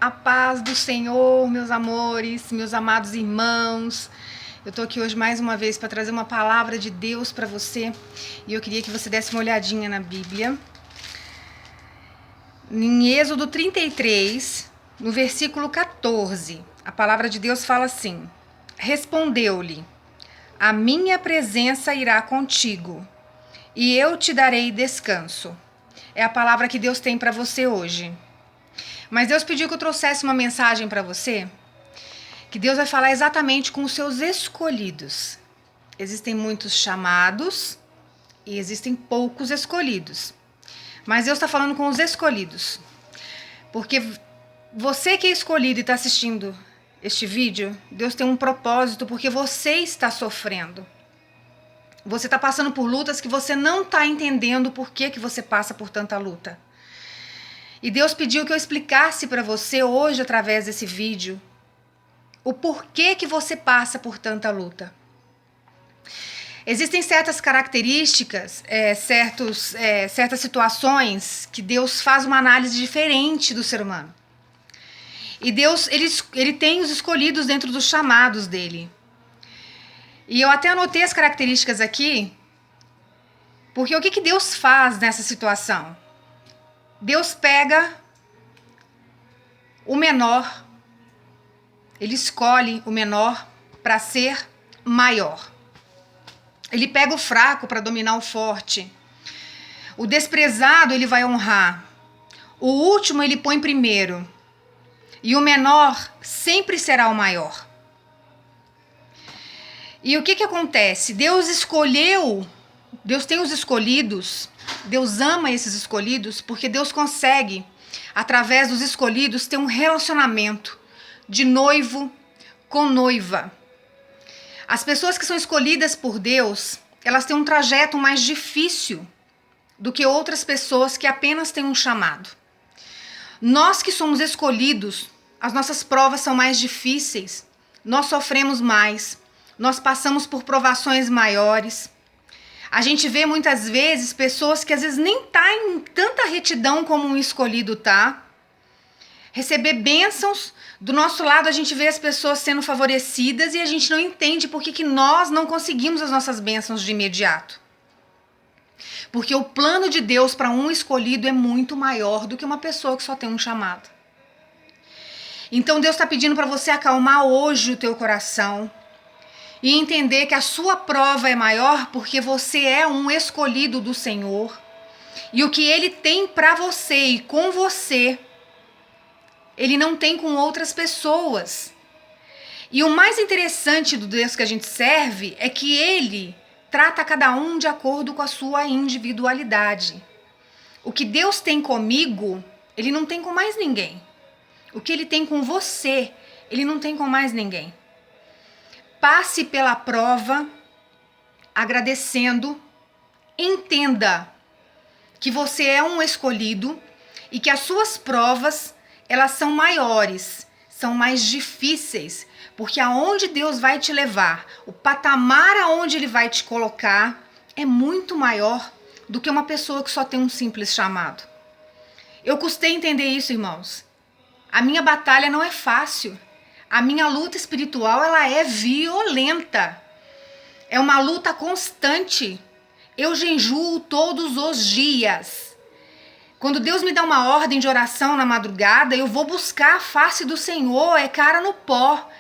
A paz do Senhor, meus amores, meus amados irmãos. Eu tô aqui hoje mais uma vez para trazer uma palavra de Deus para você. E eu queria que você desse uma olhadinha na Bíblia. Em Êxodo 33, no versículo 14, a palavra de Deus fala assim: Respondeu-lhe: A minha presença irá contigo, e eu te darei descanso. É a palavra que Deus tem para você hoje. Mas Deus pediu que eu trouxesse uma mensagem para você, que Deus vai falar exatamente com os seus escolhidos. Existem muitos chamados e existem poucos escolhidos. Mas Deus está falando com os escolhidos. Porque você que é escolhido e está assistindo este vídeo, Deus tem um propósito, porque você está sofrendo. Você está passando por lutas que você não está entendendo por que você passa por tanta luta. E Deus pediu que eu explicasse para você hoje, através desse vídeo, o porquê que você passa por tanta luta. Existem certas características, certas situações que Deus faz uma análise diferente do ser humano. E Deus, ele tem os escolhidos dentro dos chamados dele. E eu até anotei as características aqui, porque o que Deus faz nessa situação? Deus pega o menor, ele escolhe o menor para ser maior. Ele pega o fraco para dominar o forte. O desprezado ele vai honrar. O último ele põe primeiro. E o menor sempre será o maior. E o que acontece? Deus escolheu, Deus tem os escolhidos, Deus ama esses escolhidos, porque Deus consegue, através dos escolhidos, ter um relacionamento de noivo com noiva. As pessoas que são escolhidas por Deus, elas têm um trajeto mais difícil do que outras pessoas que apenas têm um chamado. Nós que somos escolhidos, as nossas provas são mais difíceis, nós sofremos mais, nós passamos por provações maiores. A gente vê muitas vezes pessoas que às vezes nem tá em tanta retidão como um escolhido tá. Receber bênçãos, do nosso lado a gente vê as pessoas sendo favorecidas e a gente não entende por que nós não conseguimos as nossas bênçãos de imediato. Porque o plano de Deus para um escolhido é muito maior do que uma pessoa que só tem um chamado. Então Deus está pedindo para você acalmar hoje o teu coração e entender que a sua prova é maior porque você é um escolhido do Senhor. E o que Ele tem para você e com você, Ele não tem com outras pessoas. E o mais interessante do Deus que a gente serve é que Ele trata cada um de acordo com a sua individualidade. O que Deus tem comigo, Ele não tem com mais ninguém. O que Ele tem com você, Ele não tem com mais ninguém. Passe pela prova agradecendo, entenda que você é um escolhido e que as suas provas, elas são maiores, são mais difíceis, porque aonde Deus vai te levar, o patamar aonde Ele vai te colocar é muito maior do que uma pessoa que só tem um simples chamado. Eu custei entender isso, irmãos. A minha batalha não é fácil. A minha luta espiritual, ela é violenta. É uma luta constante. Eu jejuo todos os dias. Quando Deus me dá uma ordem de oração na madrugada, eu vou buscar a face do Senhor, é cara no pó.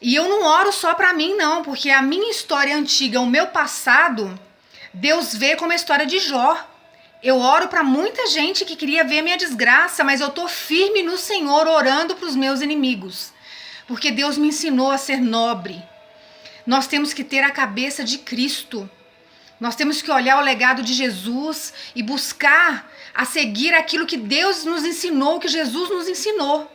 E eu não oro só para mim, não, porque a minha história antiga, o meu passado, Deus vê como a história de Jó. Eu oro para muita gente que queria ver a minha desgraça, mas eu tô firme no Senhor, orando para os meus inimigos. Porque Deus me ensinou a ser nobre. Nós temos que ter a cabeça de Cristo. Nós temos que olhar o legado de Jesus e buscar a seguir aquilo que Deus nos ensinou, que Jesus nos ensinou.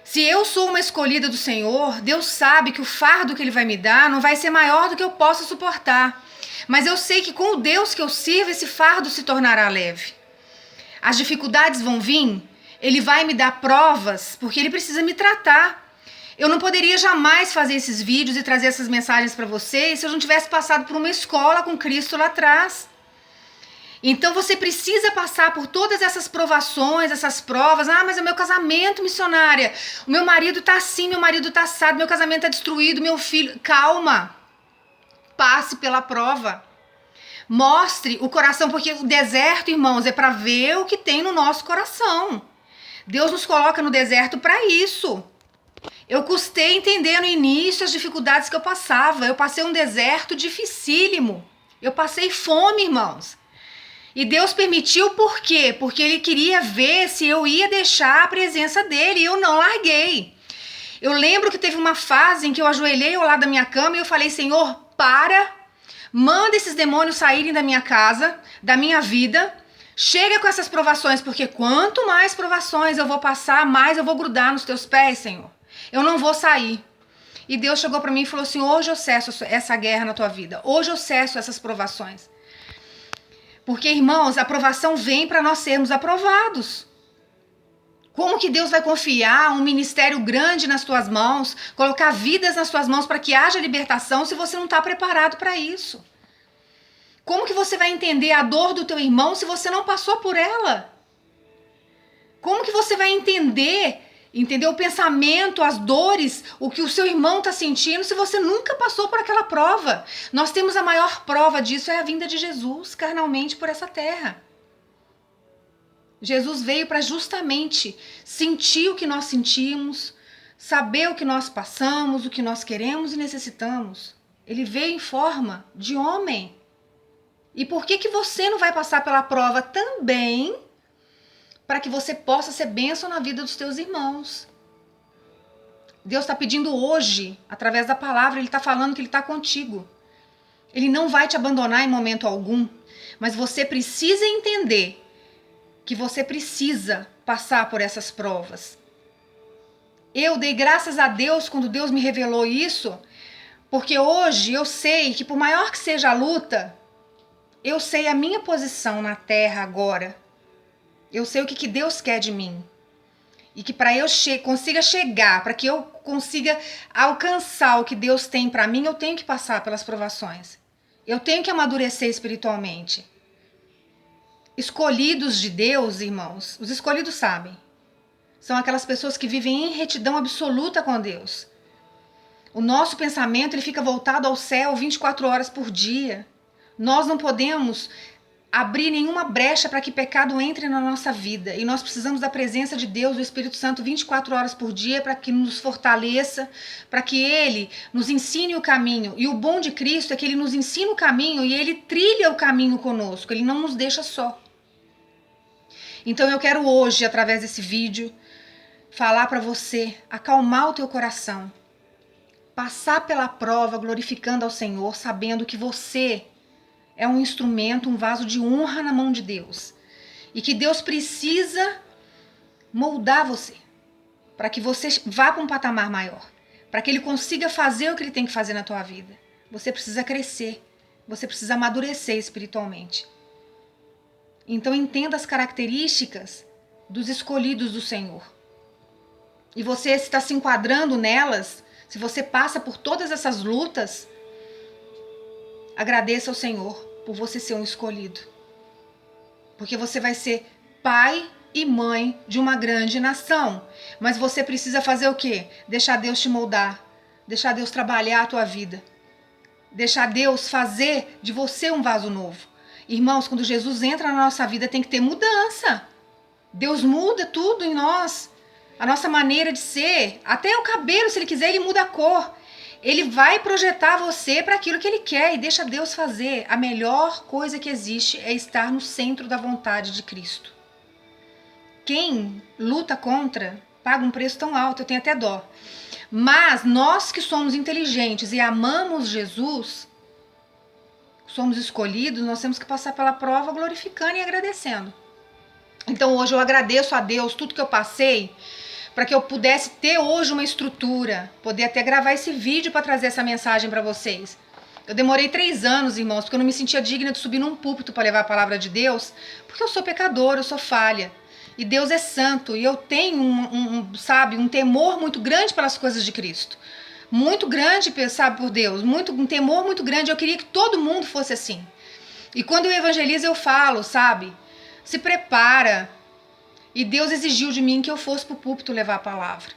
Se eu sou uma escolhida do Senhor, Deus sabe que o fardo que Ele vai me dar não vai ser maior do que eu possa suportar. Mas eu sei que com o Deus que eu sirvo, esse fardo se tornará leve. As dificuldades vão vir, Ele vai me dar provas, porque Ele precisa me tratar. Eu não poderia jamais fazer esses vídeos e trazer essas mensagens para vocês se eu não tivesse passado por uma escola com Cristo lá atrás. Então você precisa passar por todas essas provações, essas provas. Ah, mas é o meu casamento, missionária. O meu marido tá assim, meu marido tá assado, meu casamento tá destruído, meu filho. Calma. Passe pela prova. Mostre o coração, porque o deserto, irmãos, é para ver o que tem no nosso coração. Deus nos coloca no deserto para isso. Eu custei entender no início as dificuldades que eu passava. Eu passei um deserto dificílimo. Eu passei fome, irmãos. E Deus permitiu por quê? Porque Ele queria ver se eu ia deixar a presença dEle, e eu não larguei. Eu lembro que teve uma fase em que eu ajoelhei ao lado da minha cama e eu falei, Senhor, manda esses demônios saírem da minha casa, da minha vida, chega com essas provações, porque quanto mais provações eu vou passar, mais eu vou grudar nos teus pés, Senhor. Eu não vou sair. E Deus chegou para mim e falou assim, hoje eu cesso essa guerra na tua vida, hoje eu cesso essas provações. Porque, irmãos, a aprovação vem para nós sermos aprovados. Como que Deus vai confiar um ministério grande nas tuas mãos, colocar vidas nas tuas mãos para que haja libertação se você não está preparado para isso? Como que você vai entender a dor do teu irmão se você não passou por ela? Como que você vai entender o pensamento, as dores, o que o seu irmão está sentindo se você nunca passou por aquela prova? Nós temos a maior prova disso, é a vinda de Jesus carnalmente por essa terra. Jesus veio para justamente sentir o que nós sentimos, saber o que nós passamos, o que nós queremos e necessitamos. Ele veio em forma de homem. E por que você não vai passar pela prova também para que você possa ser bênção na vida dos teus irmãos? Deus está pedindo hoje, através da palavra, Ele está falando que Ele está contigo. Ele não vai te abandonar em momento algum, mas você precisa entender que você precisa passar por essas provas. Eu dei graças a Deus quando Deus me revelou isso, porque hoje eu sei que por maior que seja a luta, eu sei a minha posição na terra agora. Eu sei o que Deus quer de mim. E que para eu consiga chegar, para que eu consiga alcançar o que Deus tem para mim, eu tenho que passar pelas provações. Eu tenho que amadurecer espiritualmente. Escolhidos de Deus, irmãos, os escolhidos sabem. São aquelas pessoas que vivem em retidão absoluta com Deus. O nosso pensamento ele fica voltado ao céu 24 horas por dia. Nós não podemos abrir nenhuma brecha para que pecado entre na nossa vida. E nós precisamos da presença de Deus, do Espírito Santo, 24 horas por dia, para que nos fortaleça, para que Ele nos ensine o caminho. E o bom de Cristo é que Ele nos ensina o caminho e Ele trilha o caminho conosco. Ele não nos deixa só. Então eu quero hoje, através desse vídeo, falar para você, acalmar o teu coração, passar pela prova glorificando ao Senhor, sabendo que você é um instrumento, um vaso de honra na mão de Deus. E que Deus precisa moldar você, para que você vá para um patamar maior, para que Ele consiga fazer o que Ele tem que fazer na tua vida. Você precisa crescer, você precisa amadurecer espiritualmente. Então entenda as características dos escolhidos do Senhor. E você está se enquadrando nelas, se você passa por todas essas lutas, agradeça ao Senhor por você ser um escolhido. Porque você vai ser pai e mãe de uma grande nação. Mas você precisa fazer o quê? Deixar Deus te moldar, deixar Deus trabalhar a tua vida, deixar Deus fazer de você um vaso novo. Irmãos, quando Jesus entra na nossa vida, tem que ter mudança. Deus muda tudo em nós. A nossa maneira de ser, até o cabelo, se Ele quiser, Ele muda a cor. Ele vai projetar você para aquilo que Ele quer e deixa Deus fazer. A melhor coisa que existe é estar no centro da vontade de Cristo. Quem luta contra, paga um preço tão alto, eu tenho até dó. Mas nós que somos inteligentes e amamos Jesus, somos escolhidos, nós temos que passar pela prova glorificando e agradecendo. Então hoje eu agradeço a Deus tudo que eu passei, para que eu pudesse ter hoje uma estrutura, poder até gravar esse vídeo para trazer essa mensagem para vocês. Eu demorei 3 anos, irmãos, porque eu não me sentia digna de subir num púlpito para levar a palavra de Deus, porque eu sou pecadora, eu sou falha. E Deus é santo, e eu tenho um temor muito grande pelas coisas de Cristo. Muito grande, sabe, por Deus, um temor muito grande. Eu queria que todo mundo fosse assim. E quando eu evangelizo, eu falo, sabe? Se prepara. E Deus exigiu de mim que eu fosse pro púlpito levar a palavra.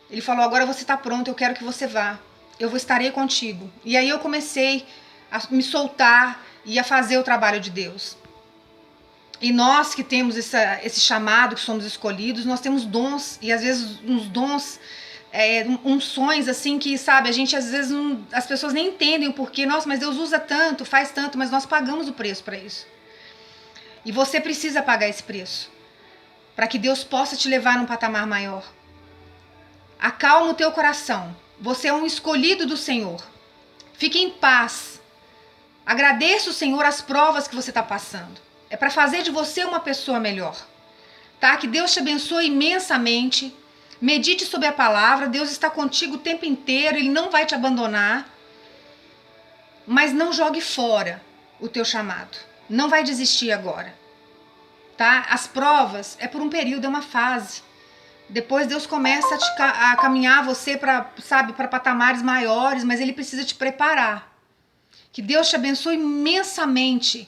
Ele falou, agora você está pronto, eu quero que você vá. Eu estarei contigo. E aí eu comecei a me soltar e a fazer o trabalho de Deus. E nós que temos esse chamado, que somos escolhidos, nós temos dons. E às vezes uns dons, unções assim que, sabe, a gente às vezes as pessoas nem entendem o porquê. Nossa, mas Deus usa tanto, faz tanto, mas nós pagamos o preço para isso. E você precisa pagar esse preço, para que Deus possa te levar num patamar maior. Acalma o teu coração. Você é um escolhido do Senhor. Fique em paz. Agradeça o Senhor as provas que você está passando. É para fazer de você uma pessoa melhor. Tá? Que Deus te abençoe imensamente. Medite sobre a palavra. Deus está contigo o tempo inteiro. Ele não vai te abandonar. Mas não jogue fora o teu chamado. Não vai desistir agora. Tá? As provas é por um período, é uma fase. Depois Deus começa a caminhar você para, sabe, para patamares maiores, mas Ele precisa te preparar. Que Deus te abençoe imensamente,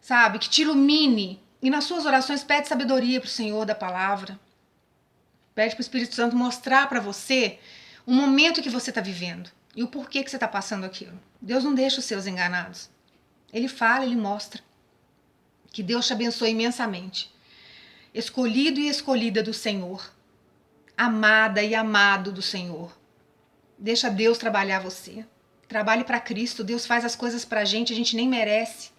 sabe? Que te ilumine. E nas suas orações pede sabedoria para o Senhor da palavra. Pede para o Espírito Santo mostrar para você o momento que você está vivendo e o porquê que você está passando aquilo. Deus não deixa os seus enganados. Ele fala, Ele mostra. Que Deus te abençoe imensamente. Escolhido e escolhida do Senhor. Amada e amado do Senhor. Deixa Deus trabalhar você. Trabalhe para Cristo. Deus faz as coisas para a gente nem merece.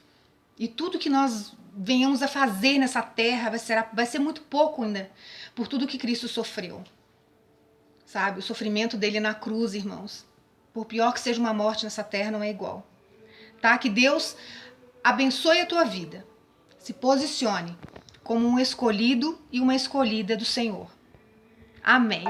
E tudo que nós venhamos a fazer nessa terra vai ser muito pouco ainda, por tudo que Cristo sofreu. Sabe? O sofrimento dele na cruz, irmãos. Por pior que seja uma morte nessa terra, não é igual. Tá? Que Deus abençoe a tua vida. Se posicione como um escolhido e uma escolhida do Senhor. Amém.